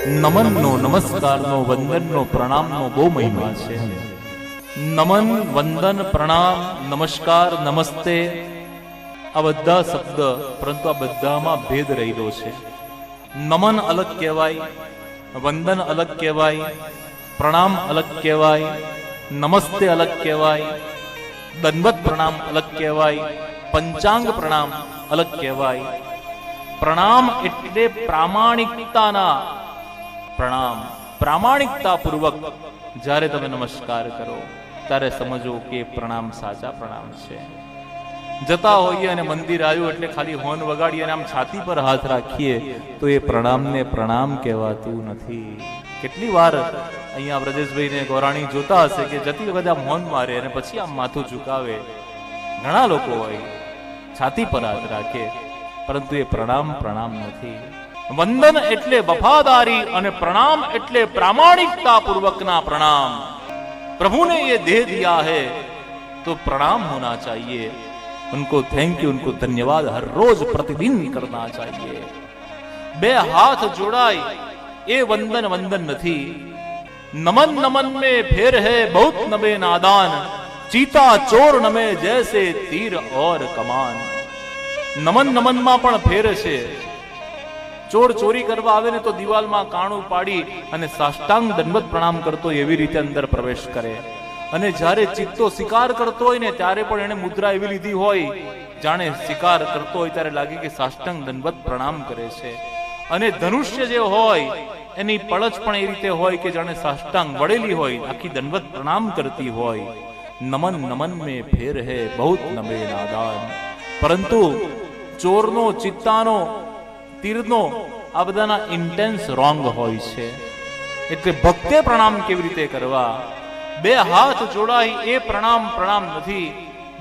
નમનનો, નમસ્કારનો, વંદનનો, પ્રણામનો બહુ મહિમા છે. નમન, વંદન, પ્રણામ, નમસ્કાર, નમસ્તે આ બધા શબ્દ, પરંતુ આ બધામાં ભેદ રહેલો છે. નમન અલગ કહેવાય, વંદન અલગ કહેવાય, પ્રણામ અલગ કહેવાય, નમસ્તે અલગ કહેવાય, દંડવત પ્રણામ અલગ કહેવાય, પંચાંગ પ્રણામ અલગ કહેવાય. પ્રણામ એટલે પ્રામાણિકતાના પ્રણામ. પ્રામાણિકતા પૂર્વક જ્યારે તમે નમસ્કાર કરો ત્યારે સમજો કે પ્રણામ સાચા પ્રણામ છે. જતા હોઈએ અને મંદિર આવ્યું એટલે ખાલી હોર્ન વગાડીએ અને આમ છાતી પર હાથ રાખીએ તો એ પ્રણામને પ્રણામ કહેવાતું નથી. કેટલી વાર અહીંયા બ્રજેશભાઈ ને ગોરાણી જોતા હશે કે જતી વખતે આમ હોર્ન મારે અને પછી આમ માથું ઝુકાવે. ઘણા લોકો હોય છાતી પર હાથ રાખે, પરંતુ એ પ્રણામ પ્રણામ નથી. વંદન એટલે વફાદારી અને પ્રणाम એટલે प्रामाणिकता पूर्वक ना प्रणाम. प्रभु ने ये दे दिया है तो प्रणाम होना चाहिए. उनको थैंक यू, उनको धन्यवाद हर रोज प्रतिदिन करना चाहिए. बे हाथ जोड़ाई ए वंदन वंदन नहीं. नमन नमन में फेर है बहुत नबे नादान. चीता चोर नमे जैसे तीर और कमान. नमन नमन માં પણ ફેર છે. ચોર ચોરી કરવા આવે ને તો દિવાલમાં કાણું પાડી અને સાષ્ટાંગ દંડવત પ્રણામ કરતો એવી રીતે અંદર પ્રવેશ કરે. અને જ્યારે ચિત્તો શિકાર કરતો હોય ને ત્યારે પણ એને મુદ્રા એવી લીધી હોય જાણે શિકાર કરતો હોય ત્યારે લાગે કે સાષ્ટાંગ દંડવત પ્રણામ કરે છે. અને ધનુષ્ય જે હોય એની પળચ પણ એ રીતે હોય કે જાણે સાષ્ટાંગ વળેલી હોય, આખી દંડવત પ્રણામ કરતી હોય. નમન નમન में फेर है बहुत नबे नादान. પરંતુ ચોરનો, ચિત્તાનો, તીરનો આ બધાના ઇન્ટેન્સ રોંગ હોય છે. એટલે ભક્તે પ્રણામ કેવી રીતે કરવા? બે હાથ જોડાઈ એ પ્રણામ પ્રણામ નથી.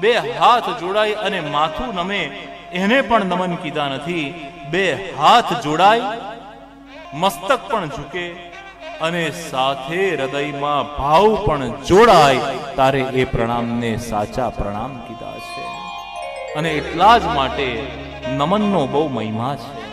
બે હાથ જોડાઈ અને માથું નમે એને પણ નમન કીધા નથી. બે હાથ જોડાઈ, મસ્તક પણ ઝૂકે અને સાથે હૃદયમાં ભાવ પણ જોડાય તારે એ પ્રણામને સાચા પ્રણામ કીધા છે. અને એટલા જ માટે નમનનો બહુ મહિમા છે.